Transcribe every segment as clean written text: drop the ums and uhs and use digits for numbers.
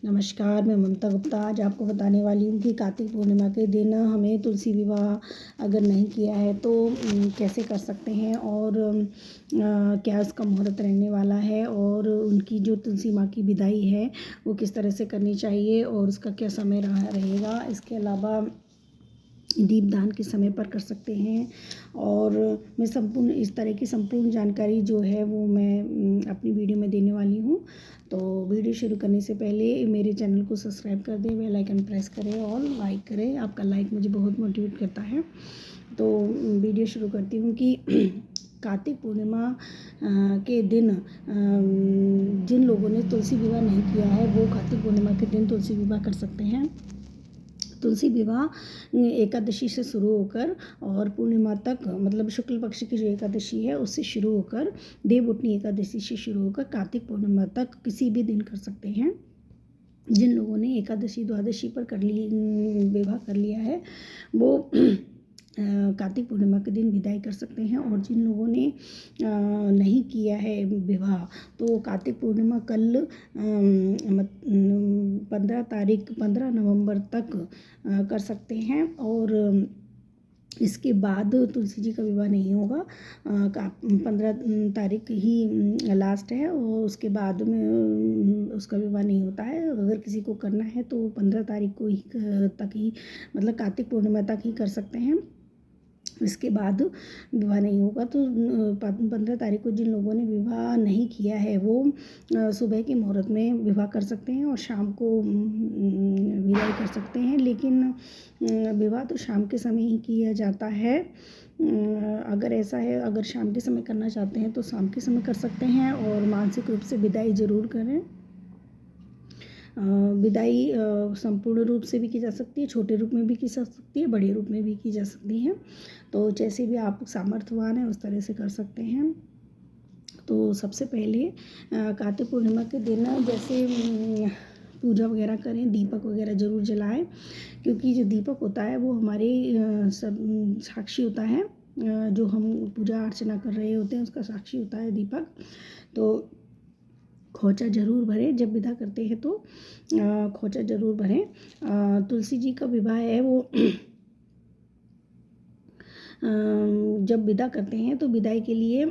नमस्कार, मैं ममता गुप्ता आज आपको बताने वाली हूँ कि कार्तिक पूर्णिमा के दिन हमें तुलसी विवाह अगर नहीं किया है तो कैसे कर सकते हैं और क्या उसका मुहूर्त रहने वाला है और उनकी जो तुलसी माँ की विदाई है वो किस तरह से करनी चाहिए और उसका क्या समय रहेगा। इसके अलावा दीपदान किस समय पर कर सकते हैं और मैं संपूर्ण इस तरह की संपूर्ण जानकारी जो है वो मैं अपनी वीडियो में देने वाली हूँ। तो वीडियो शुरू करने से पहले मेरे चैनल को सब्सक्राइब कर दें, बेल आइकन प्रेस करें और लाइक करें। आपका लाइक मुझे बहुत मोटिवेट करता है। तो वीडियो शुरू करती हूँ कि कार्तिक पूर्णिमा के दिन जिन लोगों ने तुलसी विवाह नहीं किया है वो कार्तिक पूर्णिमा के दिन तुलसी विवाह कर सकते हैं। तुलसी विवाह एकादशी से शुरू होकर और पूर्णिमा तक मतलब शुक्ल पक्ष की जो एकादशी है उससे शुरू होकर देवउठनी एकादशी से शुरू होकर कार्तिक पूर्णिमा तक किसी भी दिन कर सकते हैं। जिन लोगों ने एकादशी द्वादशी पर विवाह कर लिया है वो कार्तिक पूर्णिमा के दिन विदाई कर सकते हैं और जिन लोगों ने नहीं किया है विवाह तो कार्तिक पूर्णिमा कल 15 नवंबर तक कर सकते हैं और इसके बाद तुलसी जी का विवाह नहीं होगा। 15 तारीख ही लास्ट है और उसके बाद में उसका विवाह नहीं होता है। अगर किसी को करना है तो 15 तारीख को ही तक ही मतलब कार्तिक पूर्णिमा तक ही कर सकते हैं। इसके बाद विवाह नहीं होगा। तो 15 तारीख को जिन लोगों ने विवाह नहीं किया है वो सुबह के मुहूर्त में विवाह कर सकते हैं और शाम को विदाई कर सकते हैं। लेकिन विवाह तो शाम के समय ही किया जाता है। अगर ऐसा है अगर शाम के समय करना चाहते हैं तो शाम के समय कर सकते हैं और मानसिक रूप से विदाई ज़रूर करें। विदाई संपूर्ण रूप से भी की जा सकती है, छोटे रूप में भी की जा सकती है, बड़े रूप में भी की जा सकती है। तो जैसे भी आप सामर्थ्यवान हैं उस तरह से कर सकते हैं। तो सबसे पहले कार्तिक पूर्णिमा के दिन जैसे पूजा वगैरह करें, दीपक वगैरह ज़रूर जलाएं क्योंकि जो दीपक होता है वो हमारे सब साक्षी होता है। जो हम पूजा अर्चना कर रहे होते हैं उसका साक्षी होता है दीपक। तो खोचा ज़रूर भरें जब विदा करते हैं तो खोचा ज़रूर भरें। तुलसी जी का विवाह है वो जब विदा करते हैं तो विदाई के लिए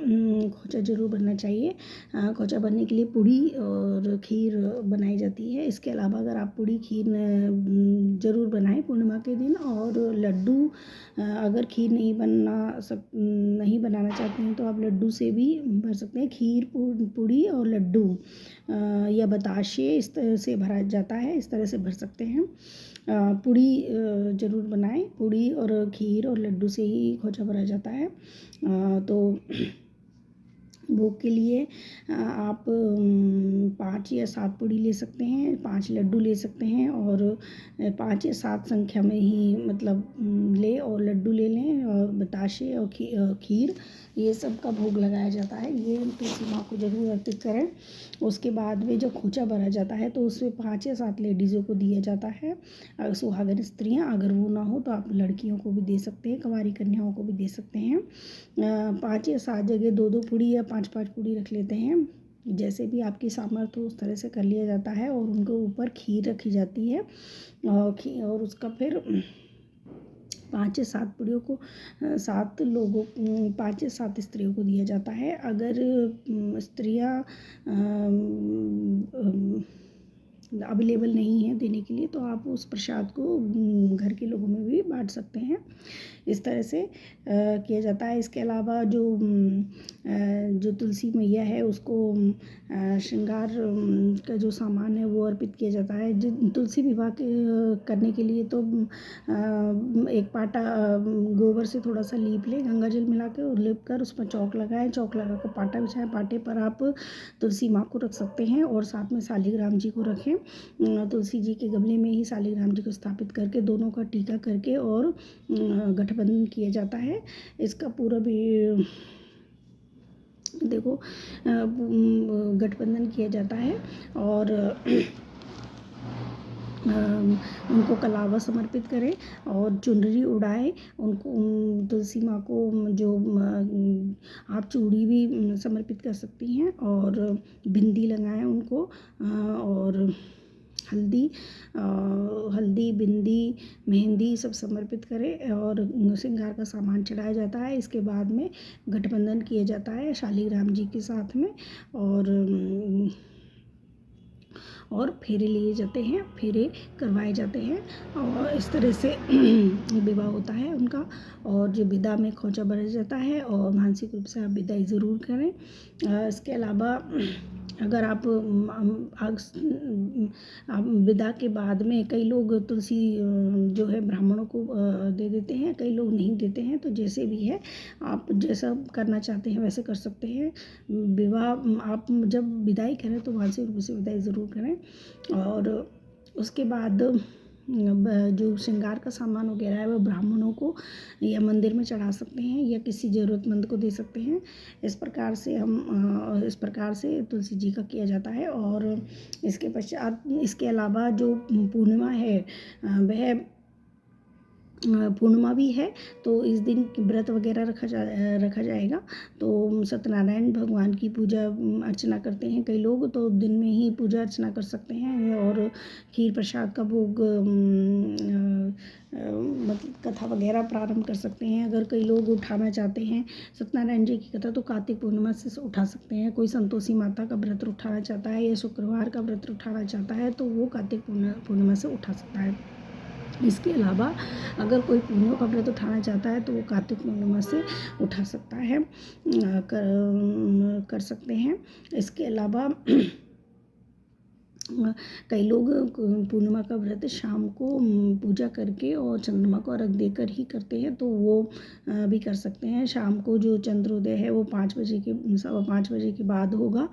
खोचा ज़रूर बनना चाहिए। खोचा बनने के लिए पूड़ी और खीर बनाई जाती है। इसके अलावा अगर आप पूड़ी खीर ज़रूर बनाएं पूर्णिमा के दिन और लड्डू अगर खीर नहीं बनाना चाहते हैं तो आप लड्डू से भी भर सकते हैं। खीर पूड़ी और लड्डू या बताशे इस तरह से भरा जाता है, इस तरह से भर सकते हैं। पूड़ी ज़रूर बनाएं, पूड़ी और खीर और लड्डू से ही खोचा भरा जाता है। तो भोग के लिए आप 5 या 7 पूड़ी ले सकते हैं, 5 लड्डू ले सकते हैं और 5 या 7 संख्या में ही मतलब ले और लड्डू ले लें और बताशे और खीर ये सब का भोग लगाया जाता है। ये तुलसी माँ को जरूर अर्पित करें। उसके बाद में जो खोचा भरा जाता है तो उसमें 5 या 7 लेडीज़ों को दिया जाता है। सुहागन स्त्रियाँ अगर वो ना हो तो आप लड़कियों को भी दे सकते हैं, कुंवारी कन्याओं को भी दे सकते हैं। 5 या 7 जगह 2-2 पूड़ी या 5-5 पूड़ी रख लेते हैं। जैसे भी आपकी सामर्थ्य हो उस तरह से कर लिया जाता है और उनके ऊपर खीर रखी जाती है और उसका फिर 5 या 7 पूड़ियों को 7 लोगों 5 या 7 स्त्रियों को दिया जाता है। अगर स्त्रियाँ अवेलेबल नहीं है देने के लिए तो आप उस प्रसाद को घर के लोगों में भी बांट सकते हैं। इस तरह से किया जाता है। इसके अलावा जो तुलसी मैया है उसको श्रृंगार का जो सामान है वो अर्पित किया जाता है। तुलसी विवाह करने के लिए तो एक पाटा गोबर से थोड़ा सा लीप लें, गंगा जल मिला के और लीप कर उस पर चौक लगाएं, चौक लगा कर पाटा बिछाएं, पाटे पर आप तुलसी माँ को रख सकते हैं और साथ में शालिग्राम जी को रखें। तुलसी जी के गमले में ही शालिग्राम जी को स्थापित करके दोनों का टीका करके और गठबंधन किया जाता है। इसका पूरा भी देखो गठबंधन किया जाता है और उनको कलावा समर्पित करें और चुनरी उड़ाएं। उनको तुलसी माँ को जो आप चूड़ी भी समर्पित कर सकती हैं और बिंदी लगाएं उनको और हल्दी हल्दी, बिंदी, मेहंदी सब समर्पित करें और श्रृंगार का सामान चढ़ाया जाता है। इसके बाद में गठबंधन किया जाता है शालिग्राम जी के साथ में और फेरे लिए जाते हैं, फेरे करवाए जाते हैं और इस तरह से विवाह होता है उनका। और जो विदा में खोंचा भरा जाता है और मानसिक रूप से आप विदाई ज़रूर करें। इसके अलावा अगर आप विदा के बाद में कई लोग तुलसी जो है ब्राह्मणों को दे देते हैं, कई लोग नहीं देते हैं, तो जैसे भी है आप जैसा करना चाहते हैं वैसे कर सकते हैं। विवाह आप जब विदाई करें तो मानसिक रूप से विदाई ज़रूर करें। और उसके बाद जो श्रृंगार का सामान वगैरह है वो ब्राह्मणों को या मंदिर में चढ़ा सकते हैं या किसी ज़रूरतमंद को दे सकते हैं। इस प्रकार से तुलसी जी का किया जाता है। और इसके पश्चात इसके अलावा जो पूर्णिमा है वह पूर्णिमा भी है, तो इस दिन व्रत वगैरह रखा जाएगा। तो सत्यनारायण भगवान की पूजा अर्चना करते हैं कई लोग, तो दिन में ही पूजा अर्चना कर सकते हैं और खीर प्रसाद का भोग मतलब कथा वगैरह प्रारंभ कर सकते हैं। अगर कई लोग उठाना चाहते हैं सत्यनारायण जी की कथा तो कार्तिक पूर्णिमा से उठा सकते हैं। कोई संतोषी माता का व्रत उठाना चाहता है या शुक्रवार का व्रत उठाना चाहता है तो वो कार्तिक पूर्णिमा से उठा सकता है। इसके अलावा अगर कोई पुण्यों का व्रत उठाना चाहता है तो वो कार्तिक पूर्णिमा से उठा सकता है, कर सकते हैं। इसके अलावा कई लोग पूर्णिमा का व्रत शाम को पूजा करके और चंद्रमा को अर्घ देकर ही करते हैं, तो वो भी कर सकते हैं। शाम को जो चंद्रोदय है वो 5 बजे के बाद होगा,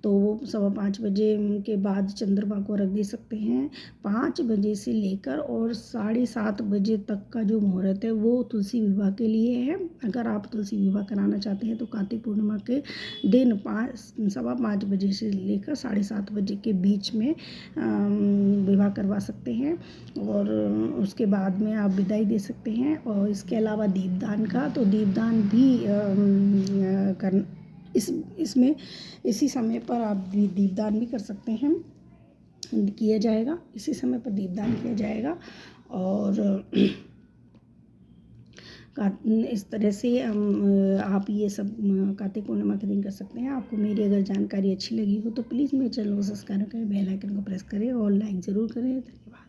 तो वो 5:15 बजे के बाद चंद्रमा को अर्घ दे सकते हैं। 5 बजे से लेकर और 7:30 बजे तक का जो मुहूर्त है वो तुलसी विवाह के लिए है। अगर आप तुलसी विवाह कराना चाहते हैं तो कार्तिक पूर्णिमा के दिन 5:15 बजे से लेकर 7:30 बजे के बीच में विवाह करवा सकते हैं और उसके बाद में आप विदाई दे सकते हैं। और इसके अलावा दीपदान का, तो दीपदान भी इसमें इसी समय पर आप दीपदान भी कर सकते हैं, किया जाएगा, इसी समय पर दीपदान किया जाएगा। और इस तरह से आप ये सब कार्तिक पूर्णिमा के दिन कर सकते हैं। आपको मेरी अगर जानकारी अच्छी लगी हो तो प्लीज़ मेरे चैनल को सब्सक्राइब करें, बेल आइकन को प्रेस करें और लाइक ज़रूर करें। धन्यवाद।